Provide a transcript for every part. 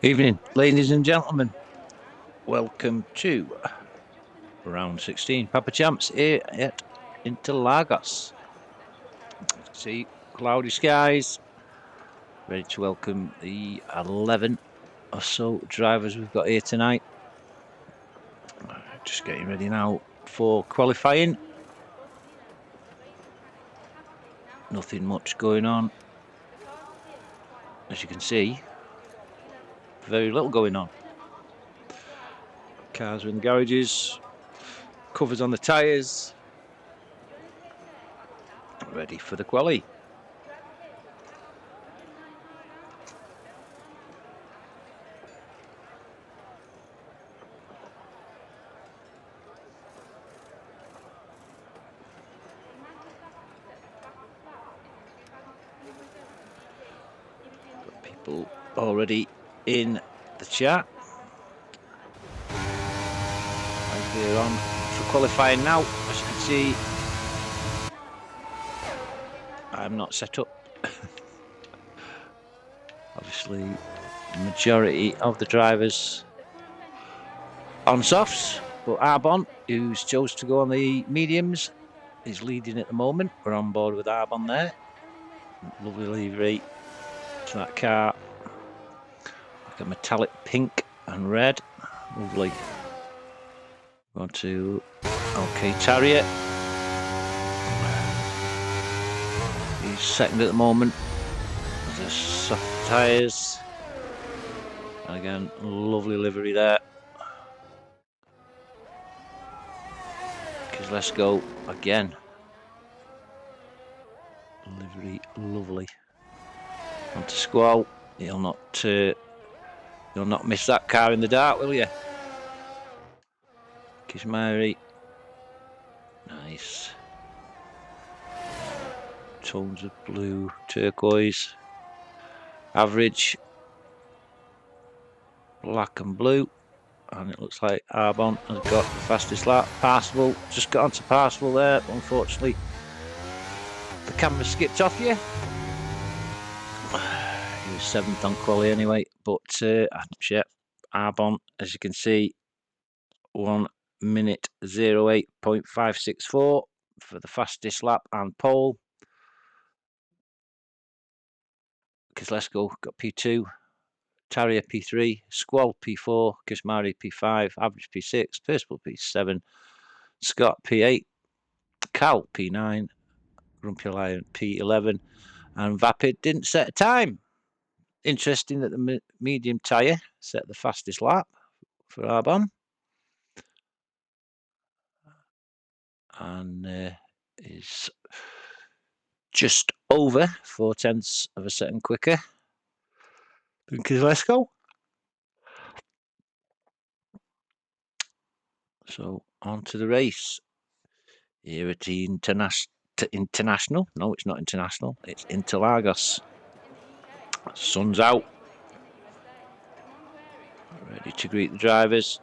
Evening, ladies and gentlemen. Welcome to round 16. Papa Champs here at Interlagos. See, cloudy skies. Ready to welcome the 11 or so drivers we've got here tonight. Just getting ready now for qualifying. Nothing much going on. As you can see, very little going on. Cars are in the garages, covers on the tyres. Ready for the quali. Got people already in the chat. As we're on for qualifying now, as you can see, I'm not set up. Obviously, the majority of the drivers on softs, but Arbon, who's chose to go on the mediums, is leading at the moment. We're on board with Arbon there. Lovely livery to that car, like a metallic pink and red. Lovely. On to OK Tarrier. He's second at the moment. The soft tyres. And again, lovely livery there. Because let's go again. Livery, lovely. On to Squall. You'll not miss that car in the dark, will you? Kishmari. Nice. Tones of blue, turquoise. Average. Black and blue. And it looks like Arbon has got the fastest lap. Parsifal. Just got onto Parsifal there. But unfortunately, the camera skipped off you. He was 7th on quali anyway. But yeah, Arbon, as you can see, 1 minute 08.564 for the fastest lap and pole. Because let's go, got P2, Tarrier P3, Squall P4, Kishmari P5, Average P6, Percival P7, Scott P8, Cal P9, Grumpy Lion P11, and Vapid didn't set a time. Interesting that the medium tyre set the fastest lap for Arbon. And is just over 0.4 of a second quicker than Kozlesko. So on to the race. Here at the international. No, it's not international. It's Interlagos. Sun's out. Ready to greet the drivers.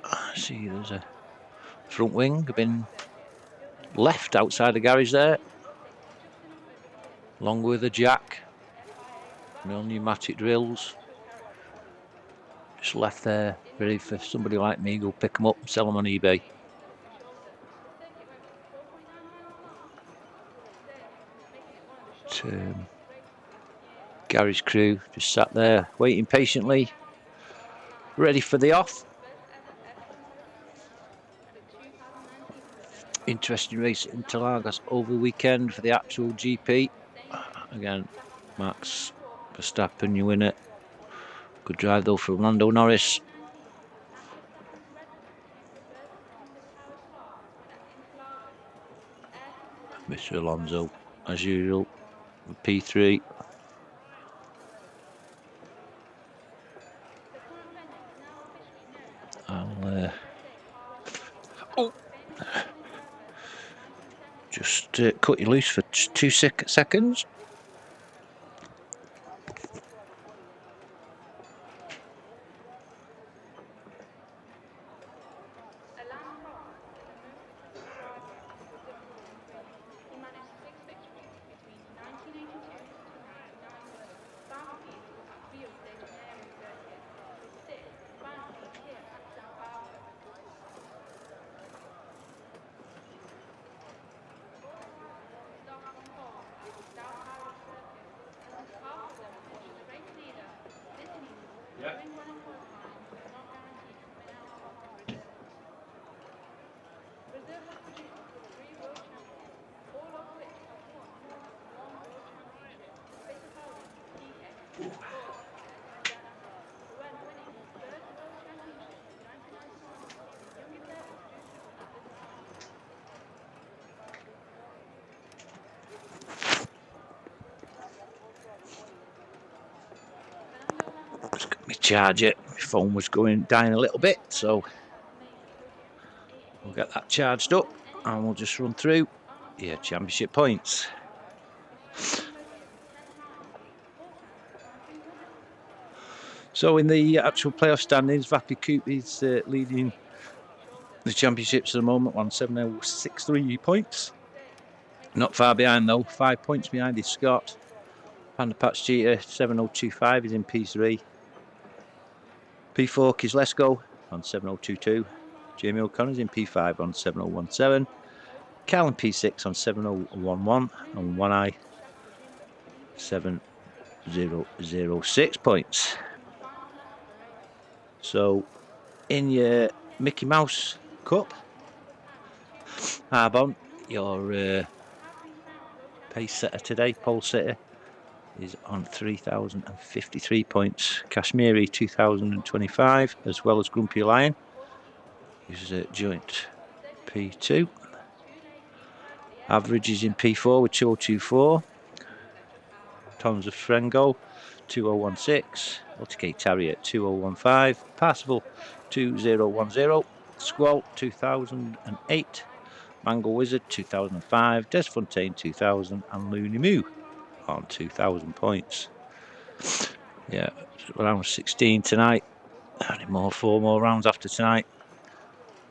I see there's a front wing been left outside the garage there. Along with a jack. No pneumatic drills. Just left there, ready for somebody like me. Go pick them up and sell them on eBay. Garage crew just sat there waiting patiently, ready for the off. Interesting race at Interlagos over the weekend for the actual GP. Again, Max Verstappen, you win it. Good drive though for Lando Norris. Mr. Alonso, as usual, P3. I'll just cut you loose for 2 seconds. Just got my charger. My phone was dying a little bit, so we'll get that charged up and we'll just run through championship points. So in the actual playoff standings, Vapi Coop is leading the championships at the moment on 7,063 points. Not far behind though, 5 points behind is Scott. Panda Patch Cheetah 7025 is in P3. P4 is Let's Go on 7022. Jamie O'Connor's in P5 on 7017. Cal in P6 on 7011 and One Eye 7006 points. So in your Mickey Mouse Cup, Arbon, your pace setter today, pole setter, is on 3,053 points. Kashmiri 2,025, as well as Grumpy Lion, who's a joint P2. Average is in P4 with 2024. Tons of Frengo 2016. LTK Terrier 2015. Passable 2010. Squall 2008. Mango Wizard 2005. Desfontaine 2000 and Looney Moo on 2,000 points. Yeah, round 16 tonight. Only 4 more rounds after tonight.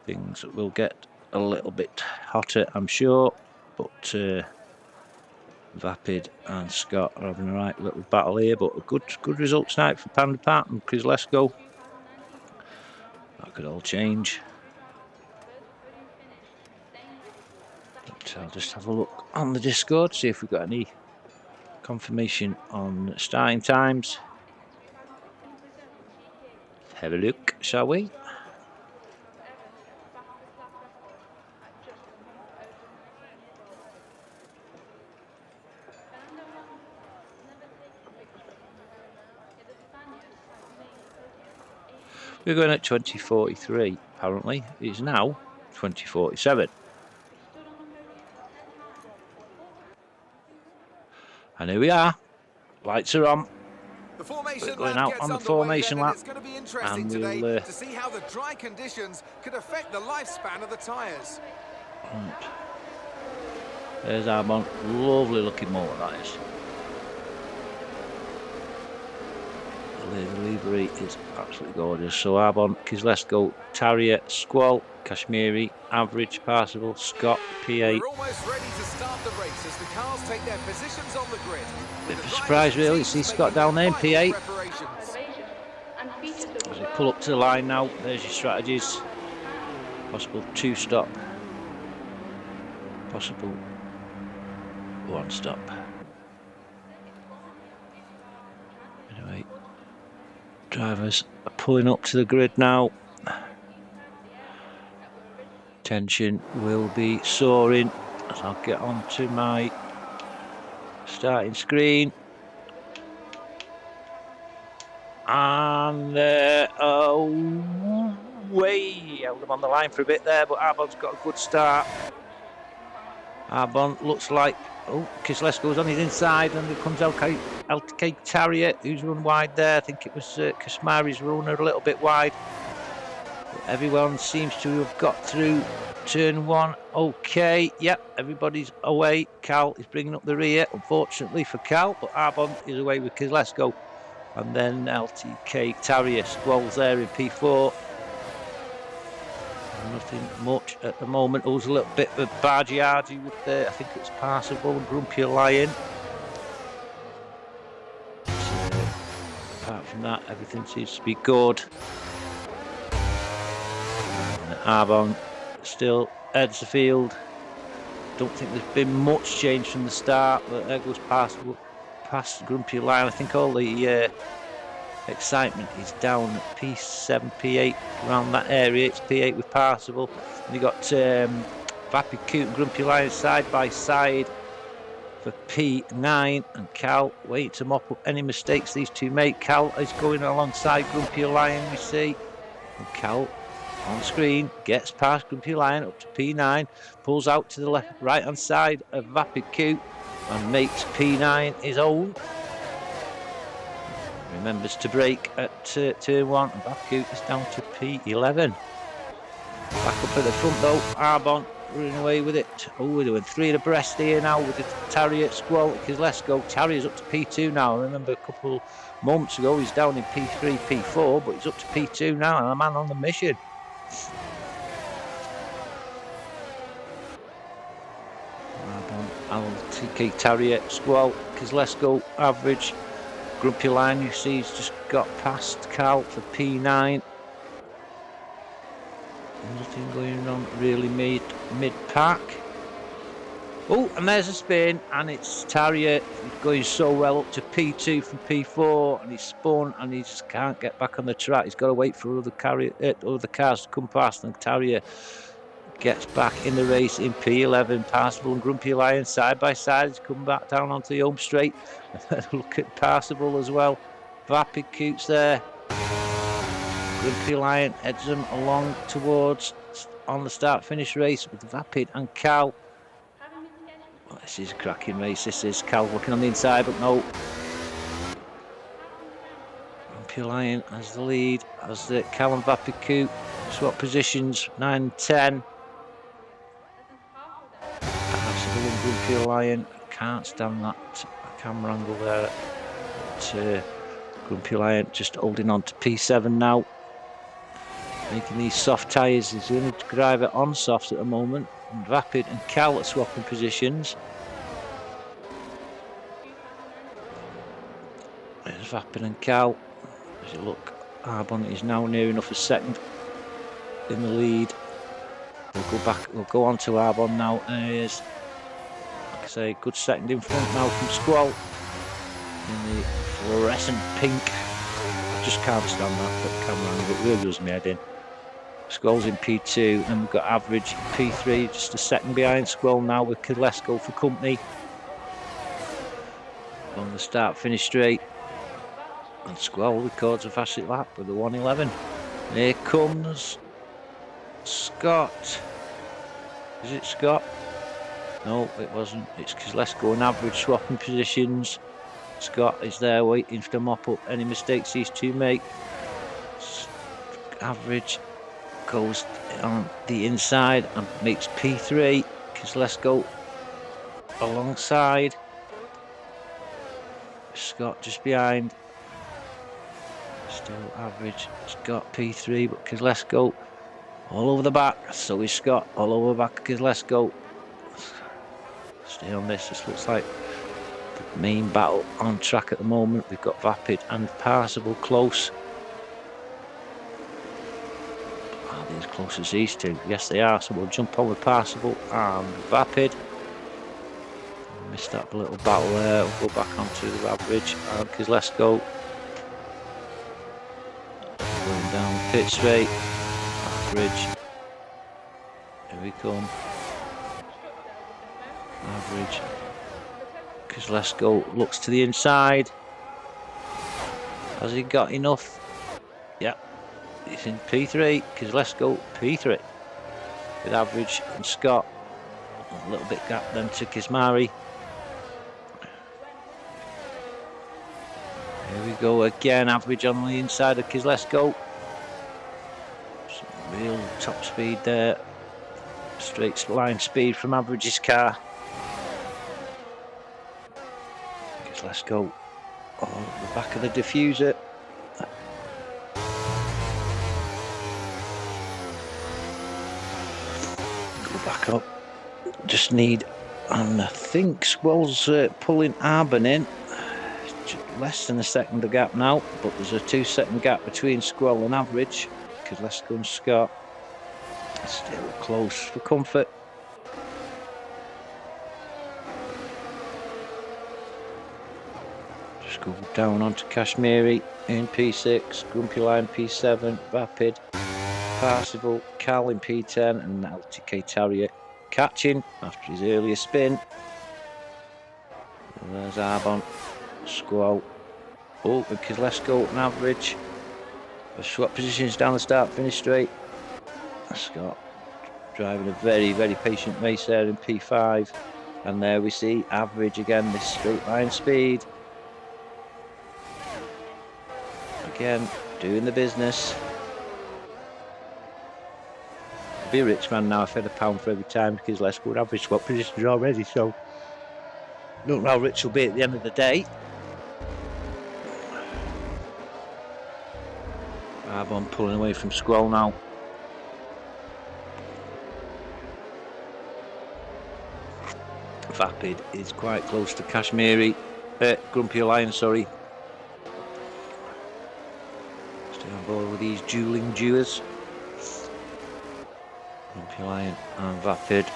Things will get a little bit hotter, I'm sure, but Vapid and Scott are having a right little battle here, but a good result tonight for Panda Pat and Chris Let's Go. That could all change. But I'll just have a look on the Discord, see if we've got any confirmation on starting times. Have a look, shall we? We're going at 20:43, apparently. It's now 20:47. And here we are. Lights are on. We're going out on the formation lap. It's going to be interesting today to see how the dry conditions could affect the lifespan of the tyres. There's Arbon. Lovely looking motor, that is. The livery is absolutely gorgeous. So Arbon, Let's Go, Terrier, Squall, Kashmiri, Average, Passable, Scott, P8. We're almost ready to start the race as the cars take their positions on the grid. Bit of a surprise really to see Scott down there in P8. As we pull up to the line now, there's your strategies. Possible 2-stop. Possible 1-stop. Anyway, drivers are pulling up to the grid now. Tension will be soaring as I'll get onto my starting screen. And way held them on the line for a bit there, but Arbon's got a good start. Arbon looks like, Kislesk goes on his inside, and there comes LTK Terrier, who's run wide there. I think it was Kasmari's run a little bit wide. But everyone seems to have got through turn 1. Okay, yep, everybody's away. Cal is bringing up the rear, unfortunately for Cal, but Arbon is away with Kislesko. And then LTK Terrier squalls there in P4. Nothing much at the moment. There was a little bit of Bargiardi with the, I think it's Passable and Grumpy Lion. So, apart from that, everything seems to be good. And Arbon still heads the field. Don't think there's been much change from the start, but there goes Passable past Grumpy Lion. I think all the excitement is down at P7, P8, around that area. It's P8 with Passable. And you got Vappy Coot and Grumpy Lion side by side. for P9, and Cal waiting to mop up any mistakes these two make. Cal is going alongside Grumpy Lion, we see. And Cal on screen gets past Grumpy Lion up to P9, pulls out to the left, right hand side of Vapid Coot and makes P9 his own. Remembers to brake at turn 1, and Vapid Coot is down to P11. Back up at the front though, Arbon running away with it. Oh, we're doing 3 abreast here now with the Tarrier, Squall, let's go. Tarrier's up to P2 now. I remember a couple moments ago he's down in P3, P4, but he's up to P2 now, and a man on the mission. Arbon, LTK Tarrier, Squall, let's go. Average. Grumpy Lion, you see, he's just got past Cal for P9. Nothing going on really mid-pack. Oh, and there's a spin, and it's Tarrier going so well up to P2 from P4, and he's spun, and he just can't get back on the track. He's got to wait for other cars to come past, and Tarrier gets back in the race in P11. Parsival and Grumpy Lion side by side. He's come back down onto the home straight. Look at Parsival as well. Vapid Coot's there. Grumpy Lion heads them along towards on the start-finish race with Vapid and Cal. Well, this is a cracking race. This is Cal looking on the inside, but no. Grumpy Lion has the lead as the Cal and Vapid Coot swap positions 9 and 10. Parsival and Grumpy Lion, can't stand that camera angle there. But, Grumpy Lion just holding on to P7 now. Making these soft tyres. He's the only driver on softs at the moment. And Vapid and Cal are swapping positions. There's Vapid and Cal. As you look, Arbon is now near enough a second in the lead. We'll go on to Arbon now. There he is. Like I say, good second in front now from Squall. In the fluorescent pink. I just can't stand that camera angle. It really does me head in. Squall's in P2, and we've got Average P3, just a second behind Squall now with Kalesko for company. On the start-finish straight, and Squall records a fastest lap with the 1:11. Here comes Scott. Is it Scott? No, it wasn't. It's Kalesko and Average swapping positions. Scott is there waiting to mop up any mistakes these two make. Average goes on the inside and makes P3. Let's go alongside. Scott just behind. Still Average. Scott P3, but let's go all over the back. So is Scott all over the back. Let's go. Stay on this. This looks like the main battle on track at the moment. We've got Vapid and Parsival close. As close as these two? Yes, they are. So we'll jump on with Parsival and Vapid. Missed that little battle there. We'll go back onto the Average because let's go. Going down pit straight. Average. Here we come. Average. Because let's go. Looks to the inside. Has he got enough? Yeah. He's in P3, because let's go P3 with Average and Scott. A little bit gap then to Kismari. Here we go again, Average on the inside of Kislesko. Some real top speed there. Straight line speed from Average's car. Kislesko on the back of the diffuser. Back up, just need, and I think Squall's pulling Arbon in, less than a second the gap now, but there's a 2-second gap between Squall and Average, because let's go and Scott, still close for comfort. Just go down onto Kashmiri in P6, Grumpy Lion P7, Vapid, Parsival, Cal in P10, and LTK Tarrier catching after his earlier spin. There's Arbon, Squall. Oh, and Kozlesko and Average. They've swapped positions down the start, finish straight. Scott driving a very, very patient race there in P5. And there we see Average again, this straight line speed. Again, doing the business. I'd be a rich man now if I had £1 for every time because let's go Average swap positions already. So, don't know how rich will be at the end of the day. Arbon pulling away from Squall now. Vapid is quite close to Kashmiri. Grumpy Lion, sorry. Stay on board with these dueling duers. Grumpy Lion and Vapid.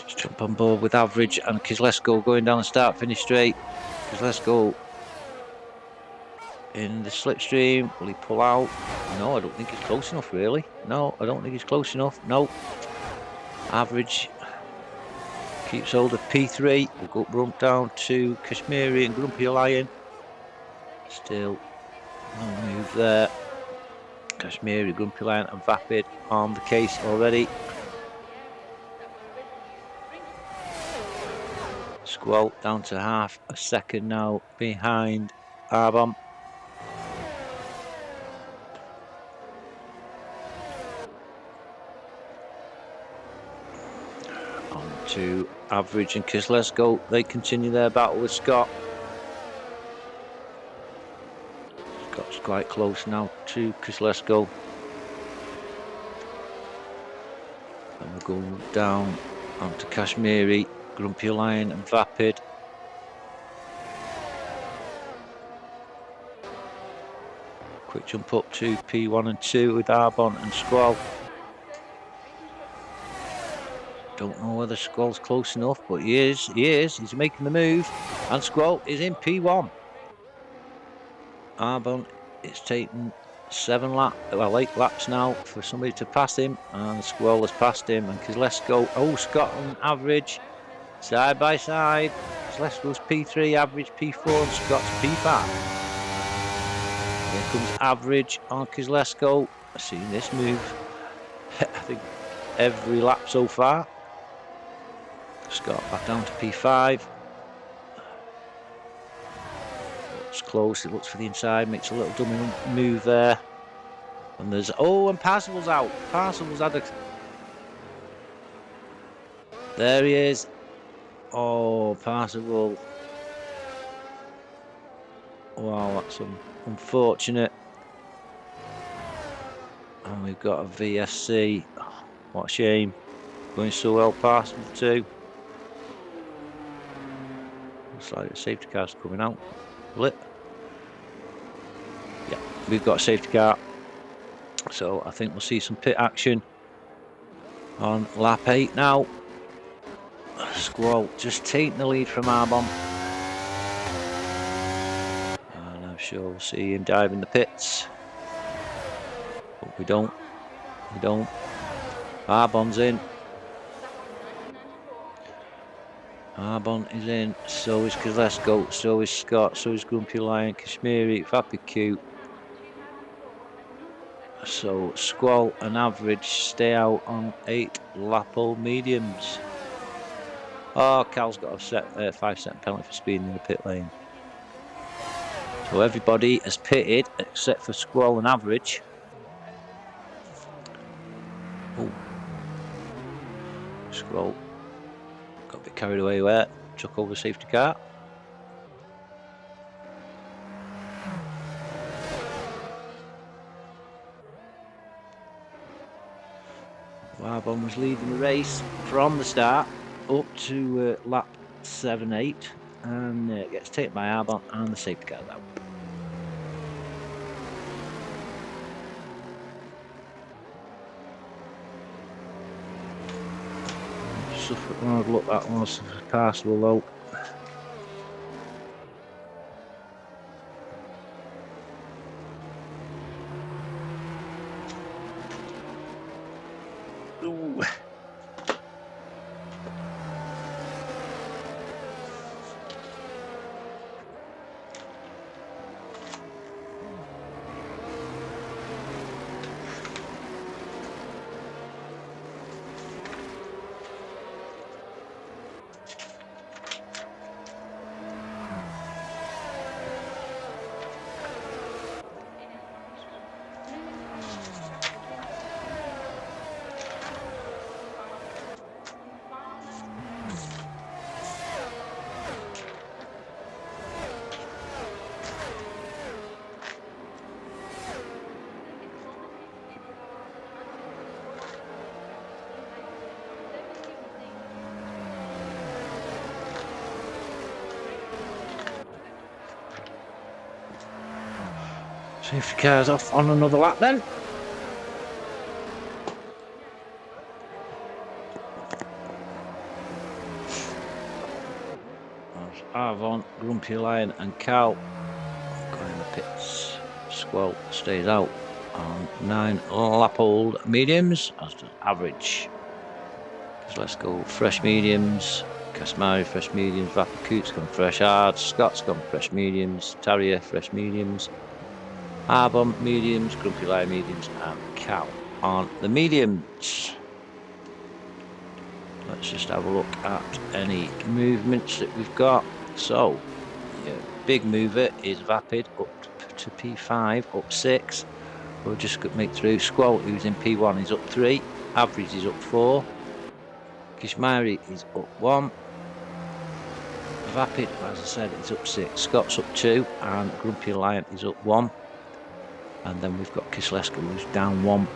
Just jump on board with Average and Kozlesko going down the start, finish straight. Kozlesko in the slipstream. Will he pull out? No, I don't think he's close enough, really. No, I don't think he's close enough. No. Average keeps hold of P3. We'll go run down to Kashmiri and Grumpy Lion. Still no move there. Kashmiri, Grumpy Lion and Vapid on the case already. Squall down to half a second now behind Arbon. On to Average and Kozlesko. They continue their battle with Scott. Scott's quite close now to Kozlesko. And we'll go down onto Kashmiri, Grumpy Lion and Vapid. Quick jump up to P1 and 2 with Arbon and Squall. Don't know whether Squall's close enough, but he is. He's making the move. And Squall is in P1. Arbon is taking 8 laps now for somebody to pass him. And Squall has passed him. And Kozlesko, oh, Scott and Average, side by side. Kozlesko's P3, Average P4, and Scott's P5. Here comes Average on Kozlesko. I've seen this move, I think, every lap so far. Scott back down to P5. Looks close, it looks for the inside, makes a little dummy move there. And there's, oh, and Parsifal's out. Parsifal's had a... There he is. Oh, Parsifal. Wow, that's unfortunate. And we've got a VSC. Oh, what a shame. Going so well, Parsifal too. Looks like the safety car's coming out. Will it? Yeah, we've got a safety car. So I think we'll see some pit action on lap 8 now. Squall just taking the lead from Arbon. And I'm sure we'll see him dive in the pits. But we don't. Arbon's in. Arbon is in, so is Kozlesko, so is Scott, so is Grumpy Lion, Kashmiri, Vapid Q. So Squall and Average stay out on 8 Lapo mediums. Oh, Cal's got a 5-second penalty for speeding in the pit lane. So everybody has pitted except for Squall and Average. Oh, Squall got a bit carried away there, took over the safety car. Arbon was leading the race from the start up to lap 7-8 and gets taken by Arbon and the safety car's out. Suffolk Road, look, that was passable though. Ooh. Safety car's off on another lap then. There's Avon, Grumpy Lion and Cal going in the pits. Squall stays out on 9 lap old mediums, as does average. So let's go fresh mediums. Casmari fresh mediums, Vapid Coots gone fresh hards, Scott's gone fresh mediums, Terrier fresh mediums, Arbon mediums, Grumpy Lion mediums, and Cal on the mediums. Let's just have a look at any movements that we've got. So, yeah, big mover is Vapid up to P5, up 6. We'll just make through. Squall, who's in P1, is up 3. Average is up 4. Kishmari is up 1. Vapid, as I said, is up 6. Scott's up 2. And Grumpy Lion is up 1. And then we've got Kisleska, who's down 1.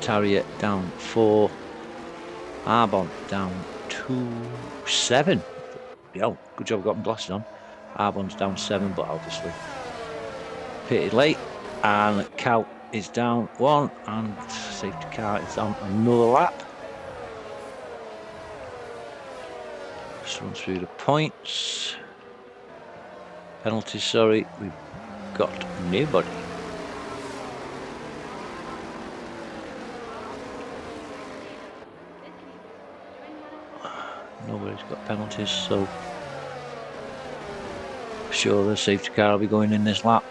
Terrier down 4. Arbon down 2-7. Yeah, good job I got my glasses on. Arbon's down 7, but obviously pitted late. And Cal is down 1, and safety car is on another lap. Just run through the points. Penalties, sorry, we've got nobody. Nobody's got penalties, so sure the safety car will be going in this lap.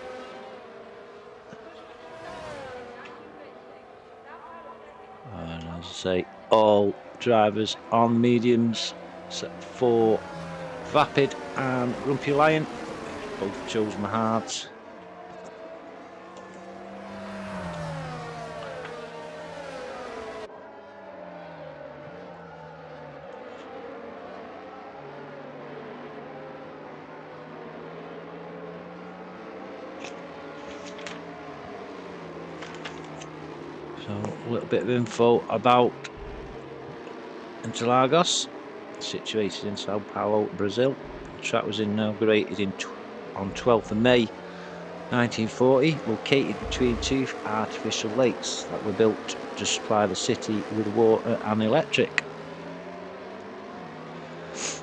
And as I say, all drivers on mediums except for Vapid and Grumpy Lion. Both chosen the hards. So a little bit of info about Interlagos, situated in Sao Paulo, Brazil. The track was inaugurated on 12th of May 1940, located between two artificial lakes that were built to supply the city with water and electric.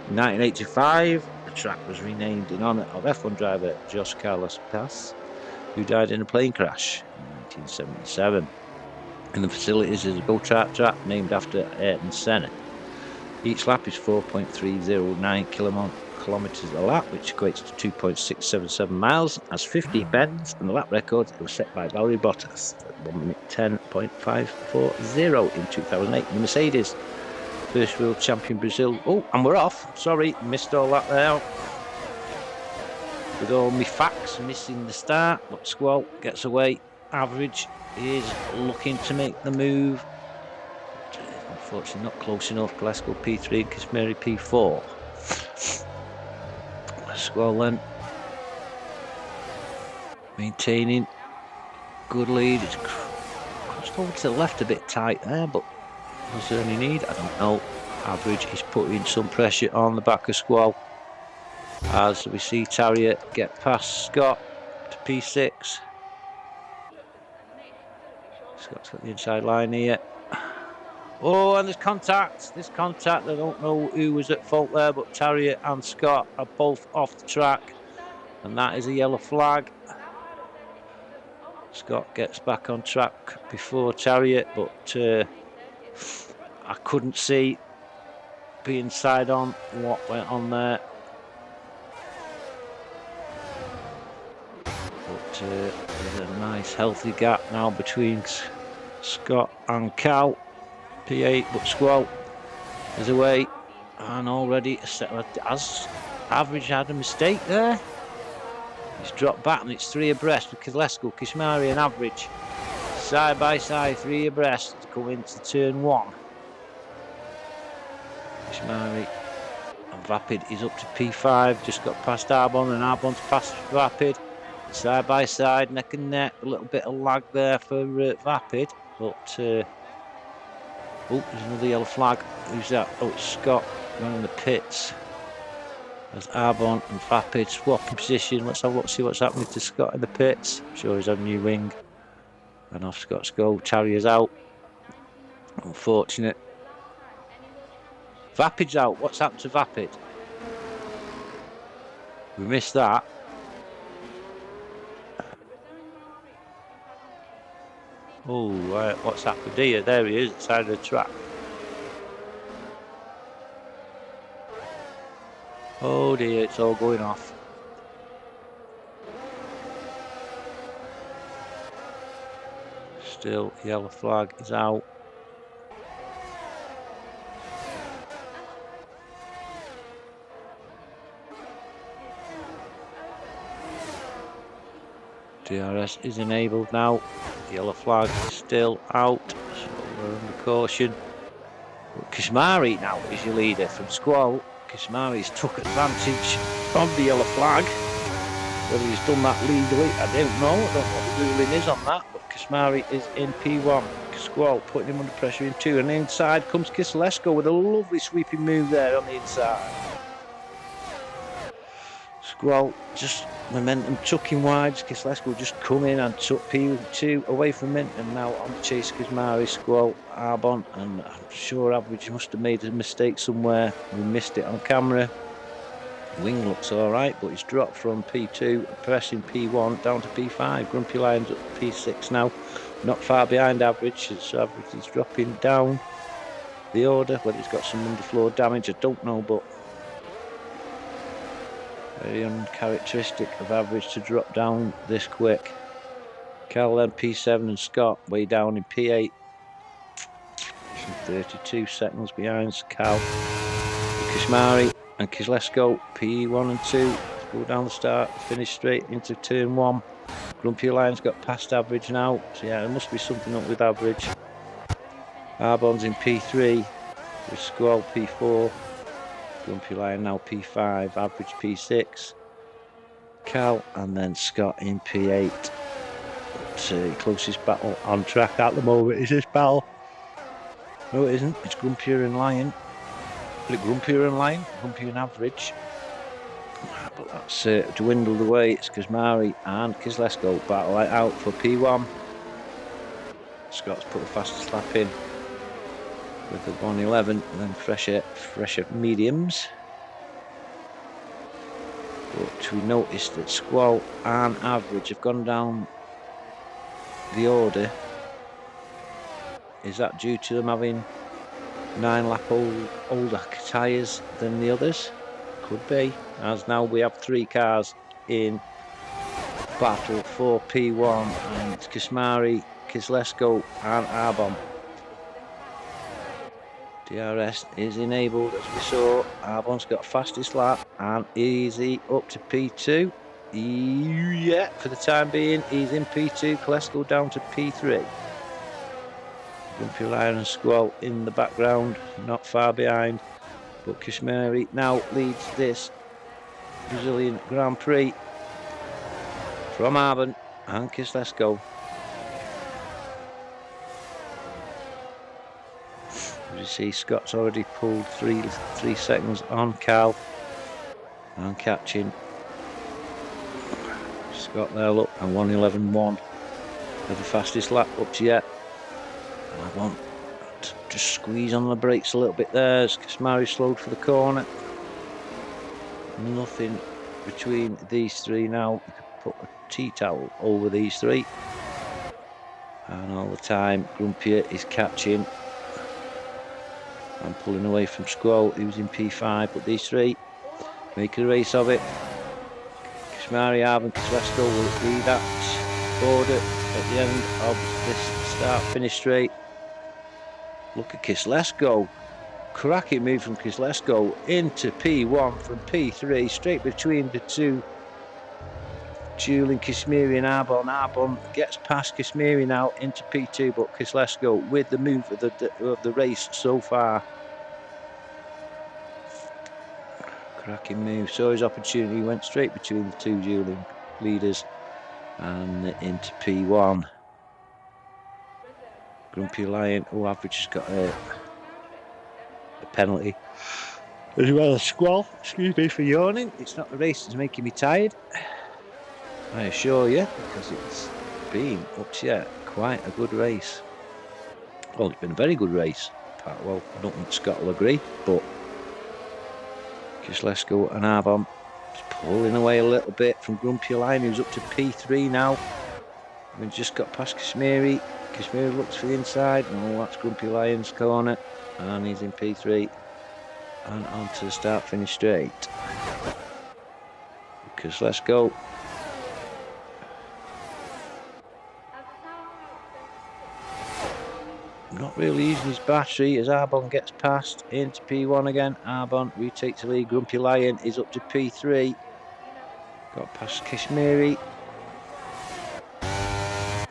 In 1985, the track was renamed in honour of F1 driver José Carlos Paz, who died in a plane crash in 1977. And the facilities is a go-kart track named after Ayrton Senna. Each lap is 4.309 kilometres a lap, which equates to 2.677 miles, has 15 bends, and the lap record was set by Valtteri Bottas at 1 minute 10.540 in 2008. The Mercedes, first world champion Brazil. Oh, and we're off. Sorry, missed all that there. With all my facts, missing the start, but Squall gets away. Average is looking to make the move. Unfortunately not close enough. Glasgow P3 and Kismari P4. Squall then maintaining good lead. It's crossed over to the left a bit tight there, but was there any need? I don't know. Average is putting some pressure on the back of Squall as we see Terrier get past Scott to P6. Scott's got the inside line here. Oh, and there's contact. There's contact. I don't know who was at fault there, but Terrier and Scott are both off the track. And that is a yellow flag. Scott gets back on track before Terrier, but I couldn't see being side on what went on there. But there's a nice healthy gap now between Scott and Cal. P8, but Squall is away. And already has Average had a mistake there. He's dropped back and it's 3 abreast with Kilescu, Kishmari and Average. Side by side, 3 abreast to go into turn 1. Kishmari and Vapid is up to P5, just got past Arbon and Arbon's past Vapid. Side by side, neck and neck, a little bit of lag there for Vapid, but oh, there's another yellow flag. Who's that? Oh, it's Scott going in the pits. There's Arbon and Vapid swapping position. Let's have a look, see what's happening to Scott in the pits. I'm sure he's on a new wing. And off Scott's go. Terrier's out. Unfortunate. Vapid's out. What's happened to Vapid? We missed that. Oh, what's happened here? There he is, at the side of the track. Oh dear, it's all going off. Still, yellow flag is out. DRS is enabled now. Yellow flag is still out, so we're under caution. But Kishmari now is your leader from Squall. Kishmari's took advantage of the yellow flag. Whether he's done that legally, I don't know. I don't know what the ruling is on that. But Kishmari is in P1. Squall putting him under pressure in 2. And inside comes Kislesko with a lovely sweeping move there on the inside. Squall just momentum took him wide. Kislesko just come in and took P2 away from him. And now on the chase, Kishmari, Squall, Arbon. And I'm sure Average must have made a mistake somewhere. We missed it on camera. Wing looks alright, but he's dropped from P2, pressing P1 down to P5. Grumpy Lion's up to P6 now. Not far behind Average, so Average is dropping down the order. Whether he's got some underfloor damage, I don't know, but very uncharacteristic of Average to drop down this quick. Cal then P7 and Scott way down in P8. 32 seconds behind Cal. Kishmari and Kislesko, P1 and 2, go down the start, finish straight into turn 1. Grumpy Lion's got past Average now, so yeah, there must be something up with Average. Arbon's in P3, with Squall P4, Grumpy Lion now P5, Average P6, Cal and then Scott in P8. But, closest battle on track at the moment is this battle. No, it isn't, it's Grumpier and Lion. Grumpier and Lion, Grumpier and Average. But that's dwindled away. It's Kishmari and Kislesko battle out for P1. Scott's put a fastest lap in with the 1:11 and then fresher mediums. But we noticed that Squall and Average have gone down the order. Is that due to them having 9 lap older tyres than the others? Could be, as now we have 3 cars in battle for P1 and it's Kishmari, Kislesko and Arbon. DRS is enabled as we saw. Arbon's got fastest lap and easy up to P2. Yeah, for the time being he's in P2, Kislesko down to P3. Grumpy Lion and Squall in the background, not far behind. But Kishmari now leads this Brazilian Grand Prix from Arbon and Kislesko. As you see, Scott's already pulled 3 seconds on Cal and catching Scott there, look, and 1:11.1 for the fastest lap up to yet. I want to just squeeze on the brakes a little bit there as Kishmari slowed for the corner. Nothing between these 3 now. You could put a tea towel over these 3. And all the time, Grumpier is catching I'm pulling away from Squall, who's in P5, but these three make a race of it. Kishmari, Arban, Kislesko will lead that order at the end of this start-finish straight. Look at Kislesko. Cracking move from Kislesko into P1 from P3, straight between the two. Julian, Kashmiri and Arbon. Arbon gets past Kashmiri now into P2, but Kislesko with the move of the race so far. Cracking move, saw his opportunity, went straight between the two Julian leaders and into P1. Grumpy Lion, Average has got a penalty. As well as Squall, excuse me for yawning. It's not the race that's making me tired, I assure you, because it's been up to yet quite a good race. Well, it's been a very good race. Well, I don't think Scott will agree, but Kislesko and Arbon is pulling away a little bit from Grumpy Lion, who's up to P3 now. We've just got past Kashmiri. Kashmiri looks for the inside. No, that's Grumpy Lion's corner, and he's in P3 and on to the start-finish straight. Kislesko. Not really using his battery as Arbon gets past into P1 again. Arbon retakes the lead. Grumpy Lion is up to P3. Got past Kashmiri.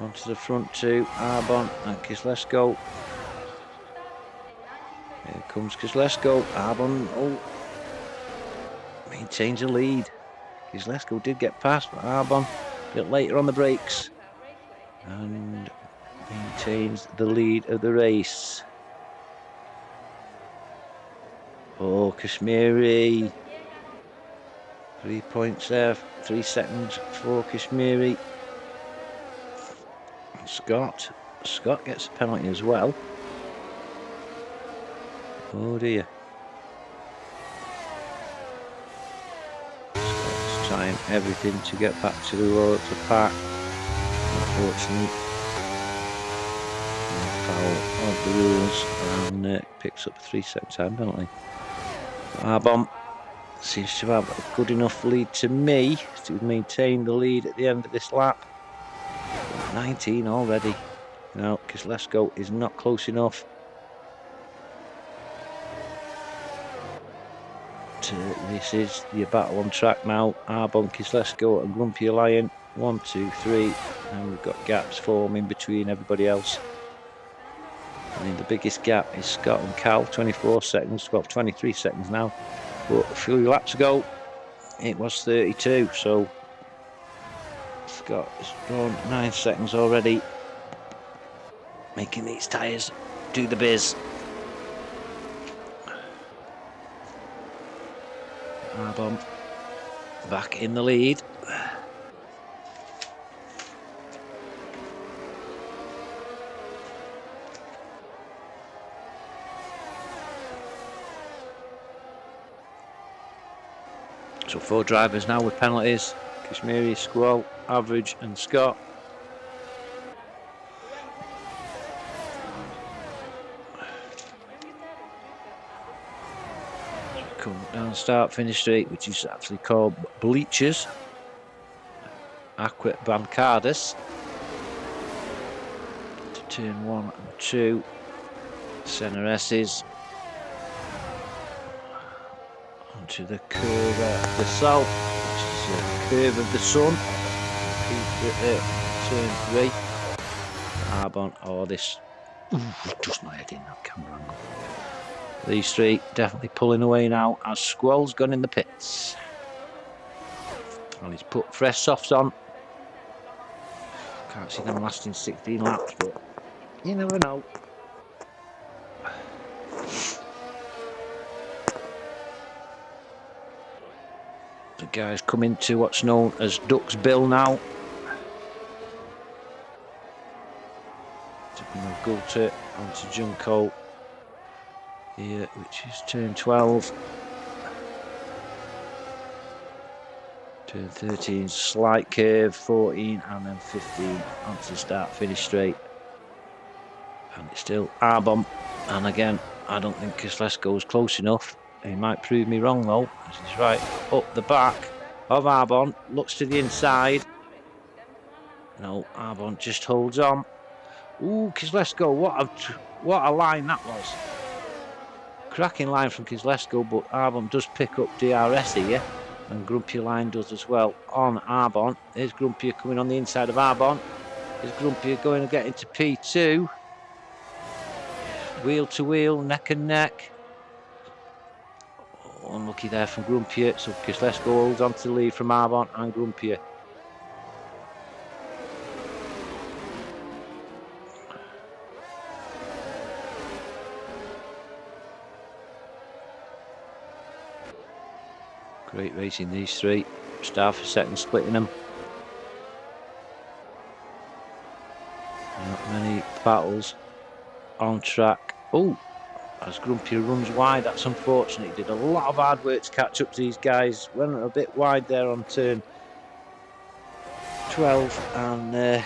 Onto the front two. Arbon and Kislesko. Here comes Kislesko. Arbon maintains the lead. Kislesko did get past, but Arbon a bit later on the brakes. And maintains the lead of the race. Oh, Kashmiri. 3 points there, 3 seconds for Kashmiri. Scott gets a penalty as well. Oh dear. Scott's trying everything to get back to the park. Unfortunately, foul of the rules, and picks up a 3-second time penalty. Arbon seems to have a good enough lead to me to maintain the lead at the end of this lap. 19 already. No, Kislesko is not close enough. This is the battle on track now. Arbon, Kislesko and Grumpy Lion. 1, 2, 3, and we've got gaps forming between everybody else. I mean, the biggest gap is Scott and Cal, 24 seconds, well, 23 seconds now. But a few laps ago, it was 32, so Scott has drawn 9 seconds already, making these tyres do the biz. Arbon back in the lead. So 4 drivers now with penalties. Kashmiri, Squall, Average and Scott. Come down start finish straight, which is actually called Bleachers. Aqua Bancadas. To turn 1 and 2. Center S's. Onto the curve at the south, which is the curve of the sun. Turn 3. Arbon, this just not hitting that camera angle. These 3 definitely pulling away now as Squall's gone in the pits. And he's put fresh softs on. Can't see them lasting 16 laps, but you never know. The guys come into what's known as Duck's Bill now. Tipping of Gulter onto Junco here, which is turn 12. Turn 13, slight curve, 14, and then 15 onto the start finish straight. And it's still Arbon, and again I don't think Kislesko's close enough. He might prove me wrong though, as he's right up the back of Arbon. Looks to the inside. No, Arbon just holds on. Ooh, Kislesko, what a line that was. Cracking line from Kislesko, but Arbon does pick up DRS here. And Grumpy line does as well on Arbon. Here's Grumpy coming on the inside of Arbon. Here's Grumpy going to get into P2. Wheel to wheel, neck and neck. Oh, unlucky there from Grumpy. So Kislesko holds on to the lead from Arbon and Grumpy. Great racing, these three. Star for second, splitting them. Not many battles on track. Oh, as Grumpy runs wide, that's unfortunate. He did a lot of hard work to catch up to these guys. Went a bit wide there on turn 12 and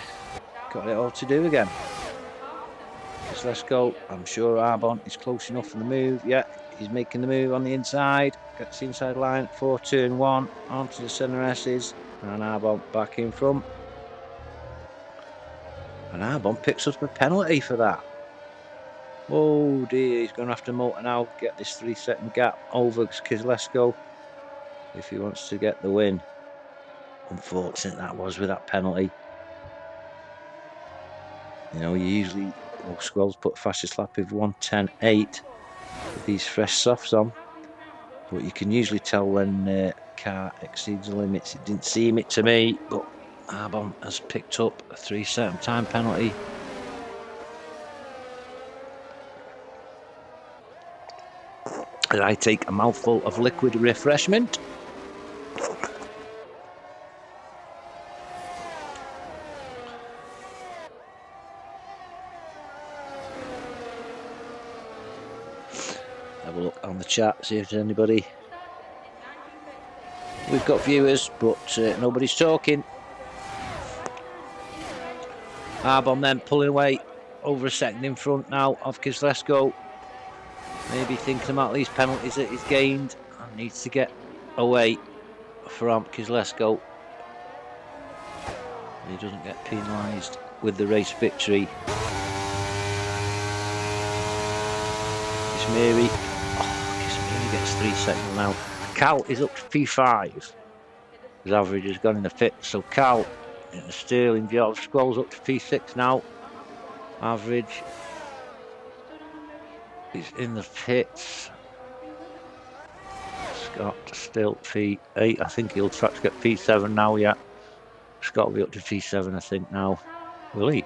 got it all to do again. So let's go. I'm sure Arbon is close enough for the move. Yeah, he's making the move on the inside. Gets the inside line for turn 1 onto the centre S's, and Arbon back in front. And Arbon picks up a penalty for that. Oh dear, he's going to have to motor now, get this 3-second gap over Kislesko if he wants to get the win. Unfortunate that was with that penalty. You know, you usually, Squells put a fastest lap of 1:10.8 with these fresh softs on. But you can usually tell when a car exceeds the limits. It didn't seem it to me, but Arbon has picked up a 3-second time penalty. As I take a mouthful of liquid refreshment. Have a look on the chat, see if there's anybody. We've got viewers, but nobody's talking. Arbon then pulling away over a second in front now of Kislesko. Maybe thinking about these penalties that he's gained and needs to get away from Kislesko. He doesn't get penalised with the race victory. Kismiri gets 3 seconds now. Cal is up to P5. His average has gone in the pit, so Cal in the Sterling job scrolls up to P6 now. Average is in the pits. Scott still P8. I think he'll try to get P7 now. Yeah, Scott will be up to P7, I think now. Will he?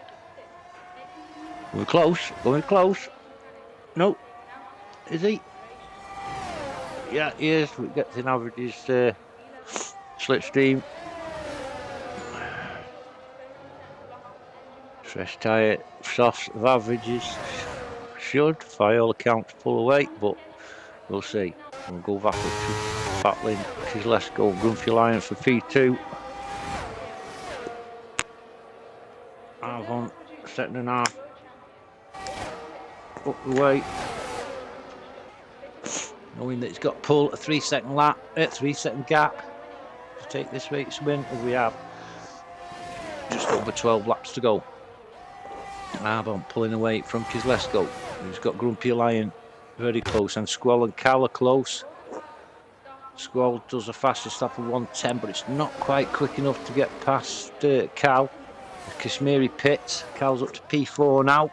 We're close. Going close. No. Is he? Yeah, he is. We get in averages slipstream. Fresh tyre, softs of averages should, by all accounts, pull away, but we'll see. We'll go back up to battling Kislesko, Grumpy Lion for P2. Arbon, 2.5. Up the way. Knowing that he's got pull, a 3-second lap, 3-second gap to take this race win, as we have just over 12 laps to go. Arbon pulling away from Kislesko, who's got Grumpy Lion very close, and Squall and Cal are close. Squall does the fastest lap of 1:10, but it's not quite quick enough to get past Cal. Kashmiri pits. Cal's up to P4 now.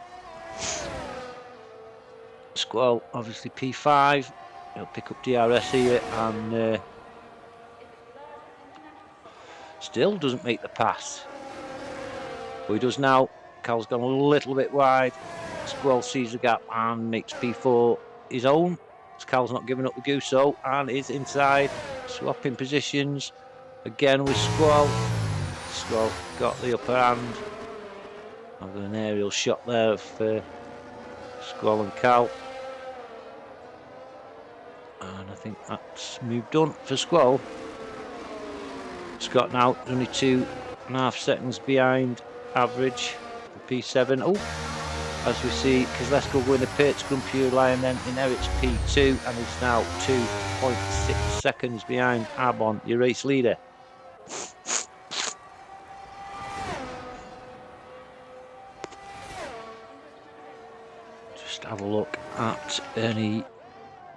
Squall obviously P5. He'll pick up DRS here and still doesn't make the pass. But he does now. Cal's gone a little bit wide. Squall sees the gap and makes P4 his own. Cal's not giving up the Guso and is inside. Swapping positions again with Squall. Squall got the upper hand. I've got an aerial shot there of Squall and Cal. And I think that's move done for Squall. Scott now only 2.5 seconds behind average for P7. Oh, as we see Kozlowski go in the pits. Grumpy Lion then inherits P2 and is now 2.6 seconds behind Arbon, your race leader. Just have a look at any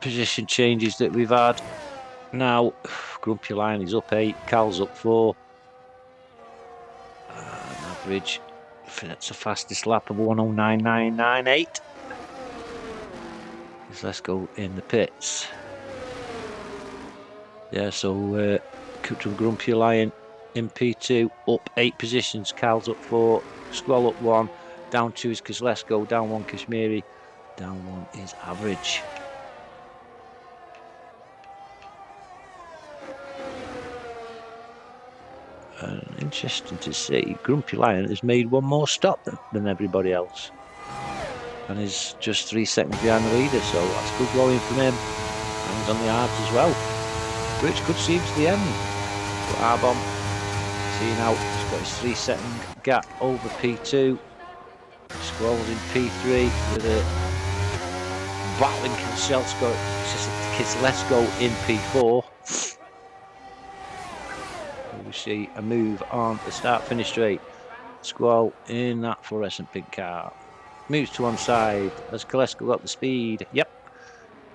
position changes that we've had. Now, Grumpy Lion is up 8, Cal's up 4. Average, that's the fastest lap of 109.998. Let's go in the pits. Yeah, so Grumpy Lion in P2, up 8 positions. Cal's up 4, Squall up 1, down 2 is Kozlowski, down 1 Kashmiri, down 1 is Average. Interesting to see, Grumpy Lion has made one more stop than everybody else and is just 3 seconds behind the leader, so that's good going from him. And he's on the hards as well, which could see him to the end. But Arbon, see now, he's got his 3 second gap over P2. Squall's in P3 with a battling Kozlowski in P4. We see a move on the start-finish straight. Squall in that fluorescent pink car. Moves to one side. Has Kozlowski got the speed? Yep.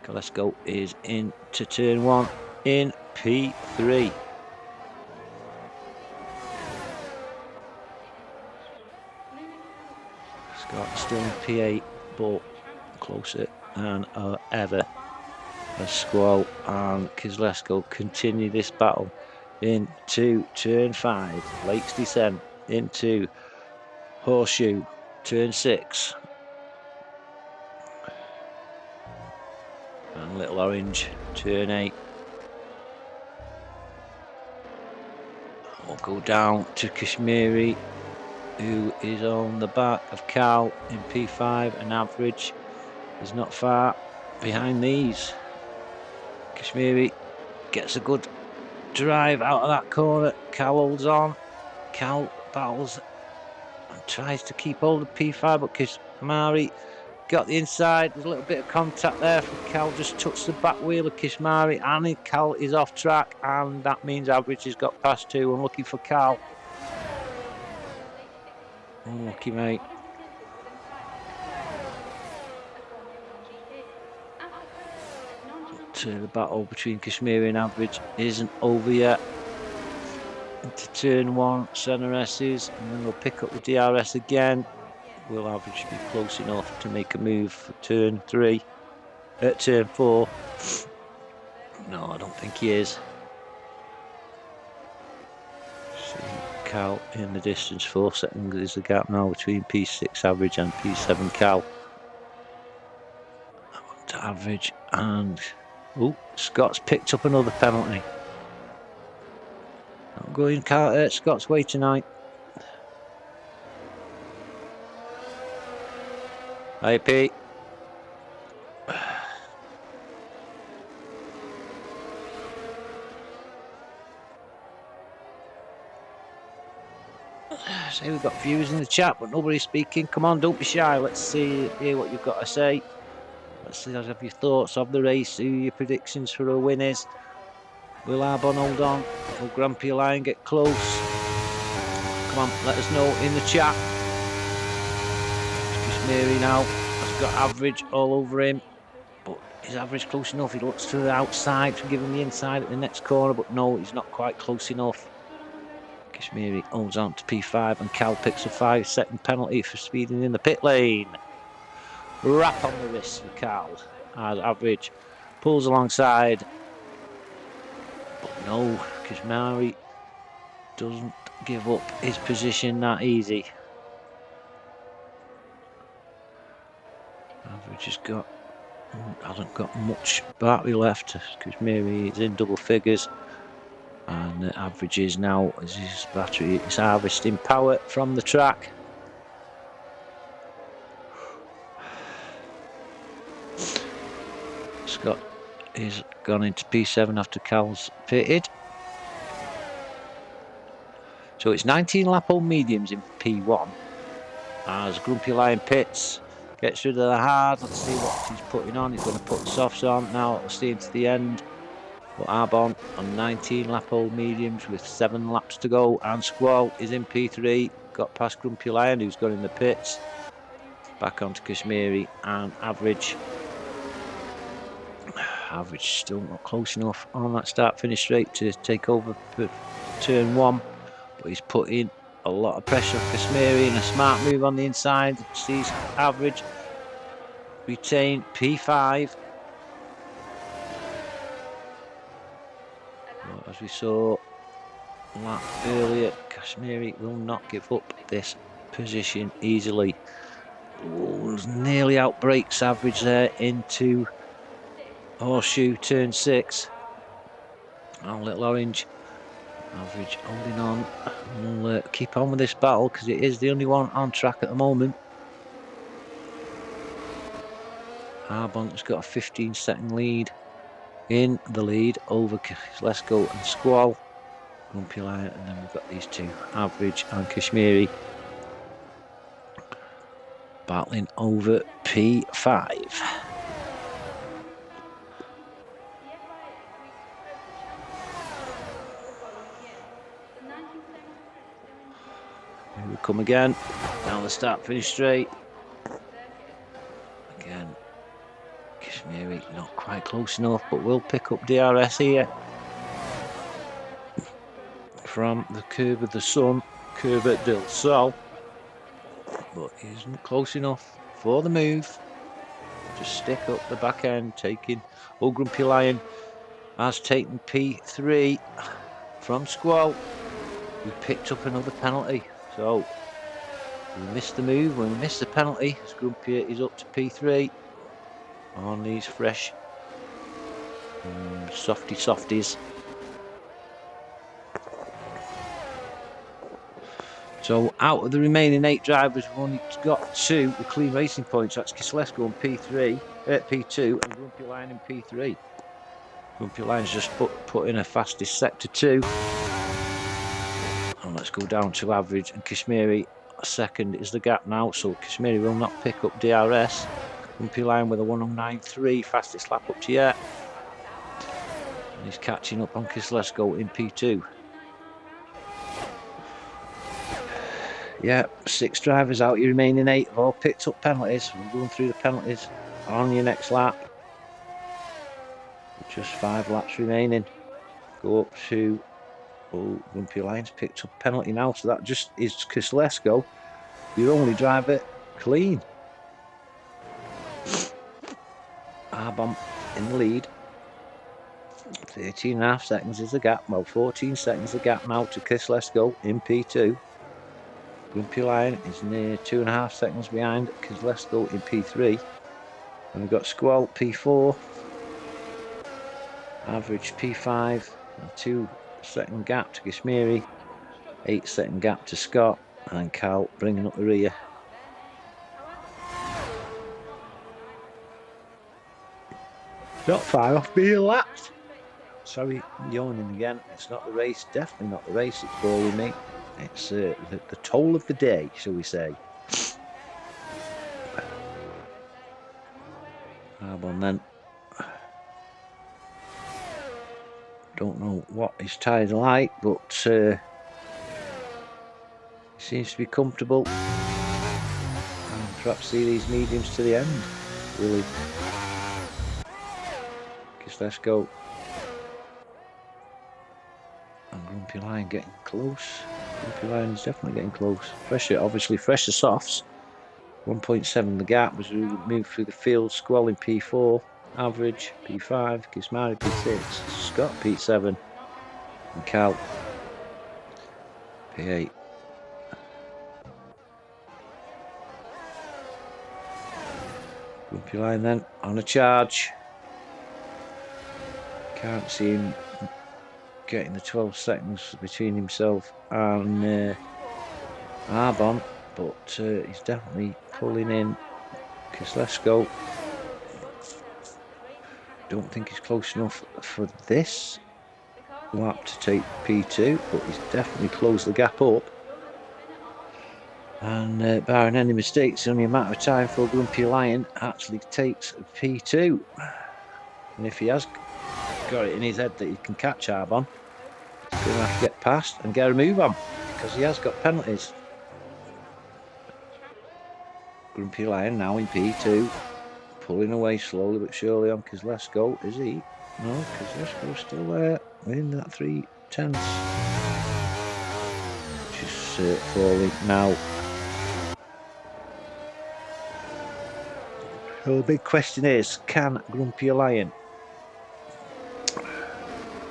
Kozlowski is into turn 1 in P3. Scott still in P8, but closer than ever. As Squall and Kozlowski continue this battle into turn 5, Lakes Descent, into Horseshoe, turn 6. And Little Orange, turn 8. We'll go down to Kashmiri, who is on the back of Cal in P5, and Average is not far behind these. Kashmiri gets a good drive out of that corner. Cal holds on. Cal battles and tries to keep hold of P5, but Kashmiri got the inside. There's a little bit of contact there from Cal, just touched the back wheel of Kashmiri, and Cal is off track, and that means Average has got past 2. Unlucky for Cal. Unlucky, mate. The battle between Kashmiri and Average isn't over yet. Into turn 1, centre S's, and then we'll pick up the DRS again. Will Average be close enough to make a move for turn 3? Turn 4. No, I don't think he is. See Cal in the distance. 4 seconds is the gap now between P6 Average and P7 Cal. To Average, and Scott's picked up another penalty. Not going Scott's way tonight. Hi, Pete. Say we've got viewers in the chat, but nobody's speaking. Come on, don't be shy. Let's hear what you've got to say. Let's have your thoughts of the race. Who your predictions for a win is? Will Arbon hold on? Will Grumpy Lion get close? Come on, let us know in the chat. Kashmiri now has got Average all over him, but is Average close enough? He looks to the outside to give him the inside at the next corner, but no, he's not quite close enough. Kashmiri holds on to P5, and Cal picks a 5-second penalty for speeding in the pit lane. Wrap on the wrist for Cal as Average pulls alongside, but no, Kashmiri doesn't give up his position that easy. Average hasn't got much battery left. Kashmiri is in double figures, and the Average is now, as his battery is harvesting power from the track. Scott is gone into P7 after Cal's pitted. So it's 19 lap old mediums in P1 as Grumpy Lion pits. Gets rid of the hard. Let's see what he's putting on. He's going to put the softs on now. We'll see into the end. But Arbon on 19 lap old mediums with 7 laps to go. And Squall is in P3. Got past Grumpy Lion, who's gone in the pits. Back onto Kashmiri and Average. Average still not close enough on that start-finish straight to take over turn 1. But he's put in a lot of pressure on Kashmiri and a smart move on the inside. Sees Average retain P5. But as we saw a lap earlier, Kashmiri will not give up this position easily. Nearly outbreaks Average there into Horseshoe turn 6. Oh, Little Orange. Average holding on. We'll keep on with this battle because it is the only one on track at the moment. Arbon's got a 15-second lead in the lead over Let's Go and Squall. Grumpy Lion, and then we've got these two, Average and Kashmiri, battling over P5. Here we come again, down the start-finish straight. Again, Kashmiri not quite close enough, but will pick up DRS here. From the Curve of the Sun, Curve del Sol. But he isn't close enough for the move. Just stick up the back end, taking Grumpy Lion has taken P3 from Squall. We picked up another penalty. So we missed the move, when we missed the penalty, Grumpy is up to P3 on these fresh softies. So out of the remaining 8 drivers, we've only got 2 with clean racing points. That's Kislesko in P2 and Grumpy Lion in P3. Grumpy Lion's just put in a fastest sector 2. And let's go down to Average, and Kashmiri second is the gap now, so Kashmiri will not pick up DRS. Grumpy Lion with a 109.3, fastest lap up to yet. And he's catching up on Kislesko in P2. Yeah, 6 drivers out, your remaining 8 have all picked up penalties. We're going through the penalties on your next lap. Just 5 laps remaining. Go up to Grumpy Lion's picked up a penalty now, so that just is Kislesko, your only driver clean. Arbon in the lead. 13.5 seconds is the gap. Well, 14 seconds the gap now to Kislesko in P2. Grumpy Lion is near 2.5 seconds behind Kislesko in P3. And we've got Squall P4. Average P5. And 2-second gap to Kashmiri. 8-second gap to Scott. And Cal bringing up the rear. Not far off being lapped. Sorry, yawning again. It's not the race. Definitely not the race. It's boring me. It's the toll of the day, shall we say. Arbon then. Don't know what his tyres are like, but he seems to be comfortable. And perhaps see these mediums to the end. Really. Let's go. And Grumpy Lion getting close. Grumpy Lion is definitely getting close. Fresher, obviously fresher softs. 1.7 the gap as we move through the field. Squall in P4. Average P5. Kashmiri P6. Scott P7. And Cal P8. Grumpy Lion then on a charge. Can't see him getting the 12 seconds between himself and Arbon, but he's definitely pulling in Kislesko. Don't think he's close enough for this lap to take P2, but he's definitely closed the gap up. And barring any mistakes, only a matter of time for Grumpy Lion actually takes P2. And if he has got it in his head that he can catch Arbon, he's going to have to get past and get a move on, because he has got penalties. Grumpy Lion now in P2, pulling away slowly but surely on Kozlesko. Is he? No, Kozlesko's still there within that 3/10. Just falling now. So the big question is, can Grumpy Lion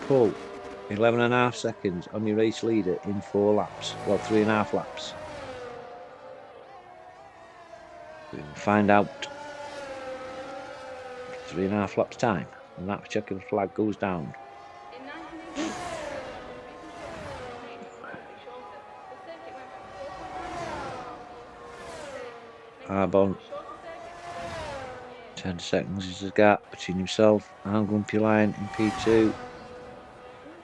pull 11.5 seconds on your race leader in 4 laps? Well, 3.5 laps. We'll find out 3.5 laps time, and that checkered flag goes down. Arbon, 10 seconds is the gap between himself and Grumpy Lion in P2.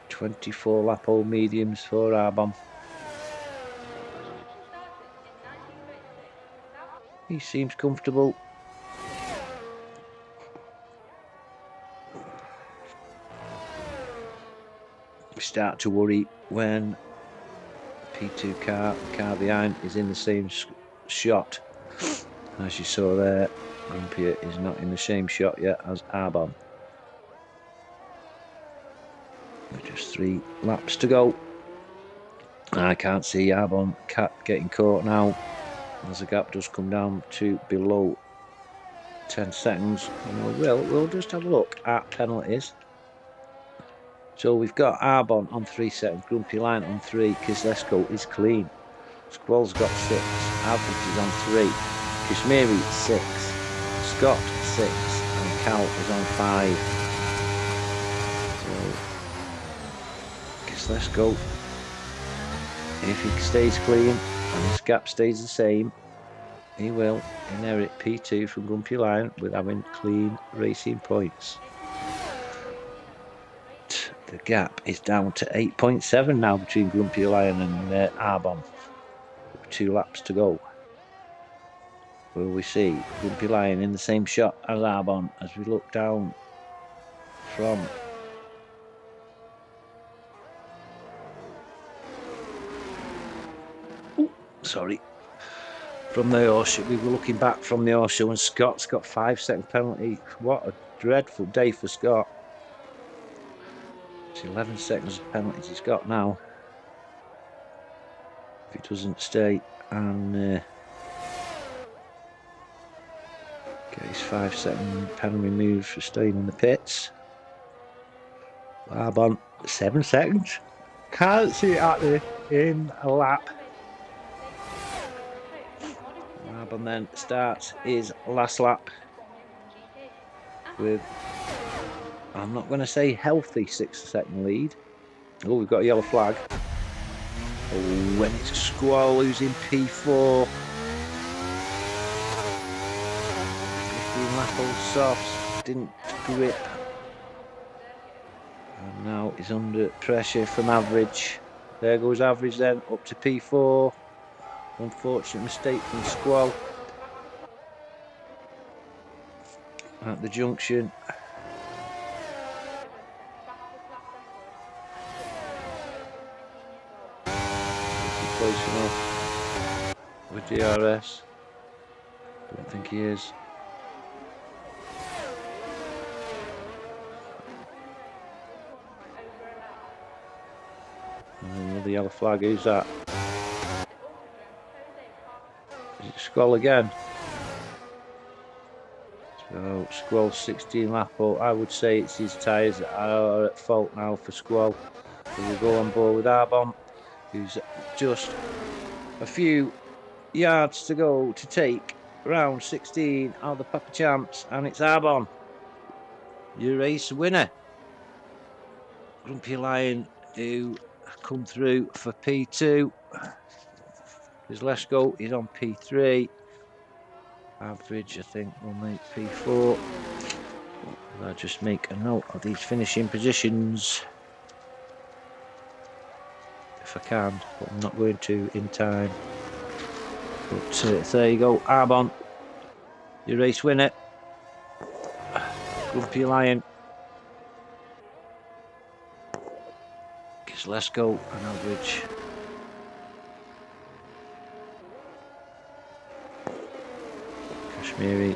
24 lap old mediums for Arbon. He seems comfortable. We start to worry when P2 car, the car behind, is in the same shot. As you saw there, Grumpy is not in the same shot yet as Arbon. Just 3 laps to go. I can't see Arbon getting caught now, as the gap does come down to below 10 seconds. And we'll just have a look at penalties. So we've got Arbon on 3 seconds, Grumpy Lion on 3, Kozlesko is clean. Squall's got 6, Average is on 3, Kashmiri 6, Scott 6, and Cal is on 5. So Kozlesko, if he stays clean and his gap stays the same, he will inherit P2 from Grumpy Lion with having clean racing points. The gap is down to 8.7 now between Grumpy Lion and Arbon. 2 laps to go. Will we see Grumpy Lion in the same shot as Arbon as we look down from from the horseshoe? We were looking back from the horseshoe, and Scott's got 5-second penalty. What a dreadful day for Scott. It's 11 seconds of penalties he's got now. If he doesn't stay and get his 5-second penalty removed for staying in the pits. Arbon, 7 seconds. Can't see it happening in a lap. Arbon then starts his last lap with, I'm not going to say healthy 6-second lead. Oh, we've got a yellow flag. Oh, when it's Squall losing P4. 15 lap old softs, didn't grip. And now he's under pressure from Average. There goes Average then, up to P4. Unfortunate mistake from Squall at the junction. Close enough with DRS. Don't think he is. And another yellow flag. Who's that? Is it Squall again? So Squall's 16 lap up. I would say it's his tyres that are at fault now for Squall. So we'll go on board with Arbon, who's just a few yards to go to take round 16 of the Papa Champs, and it's Arbon, your race winner. Grumpy Lion, who come through for P2. Kozlesko is on P3. Average, I think, will make P4. I'll just make a note of these finishing positions if I can, but I'm not going to in time. But there you go, Arbon, your race winner. Grumpy Lion. Let's go on average. Kashmiri.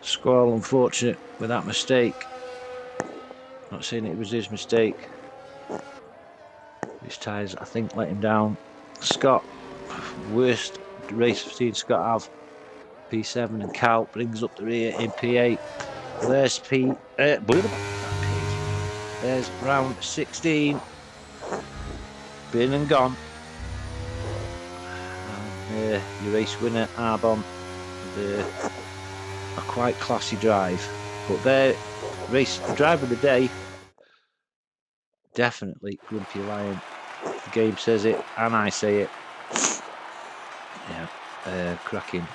Squall unfortunate with that mistake. Not saying it was his mistake. His tyres, I think, let him down. Scott, worst race I've seen Scott have. P7 and Cal brings up the rear in P8. There's there's round 16. Been and gone. And your race winner, Arbon, with a quite classy drive. But their race drive of the day, definitely Grumpy Lion. The game says it, and I say it. Yeah, cracking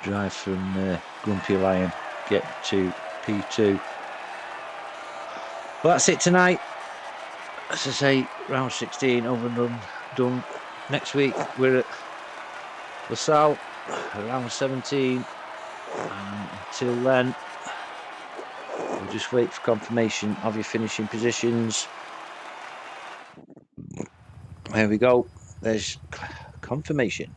drive from Grumpy Lion. Get to P2. Well, that's it tonight. As I say, round 16 over and done. Next week we're at LaSalle, round 17. And until then, we'll just wait for confirmation of your finishing positions. There we go. There's confirmation.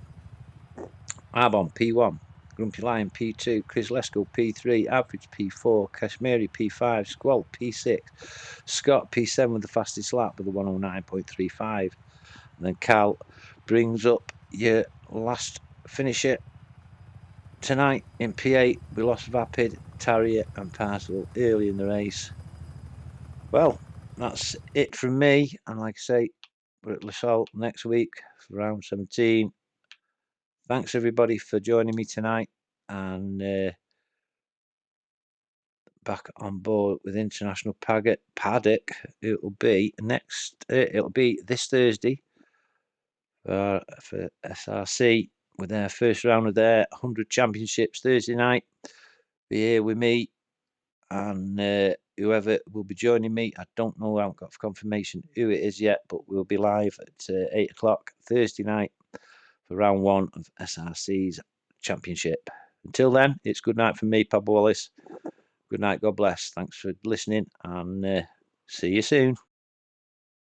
Arbon P1, Grumpy Lion P2, Chris Lesko P3, Average P4, Kashmiri P5, Squall P6, Scott P7 with the fastest lap with a 109.35. And then Cal brings up your last finisher tonight in P8. We lost Vapid, Tarrier and Parcel early in the race. Well, that's it from me. And like I say, we're at LaSalle next week for round 17. Thanks everybody for joining me tonight, and back on board with International Paddock. It'll be this Thursday for SRC with their first round of their 100 championships Thursday night. Be here with me and whoever will be joining me. I don't know, I haven't got confirmation who it is yet, but we'll be live at 8 o'clock Thursday night for round 1 of SRC's championship. Until then, it's good night from me, Pablo Wallace. Good night, God bless. Thanks for listening, and see you soon.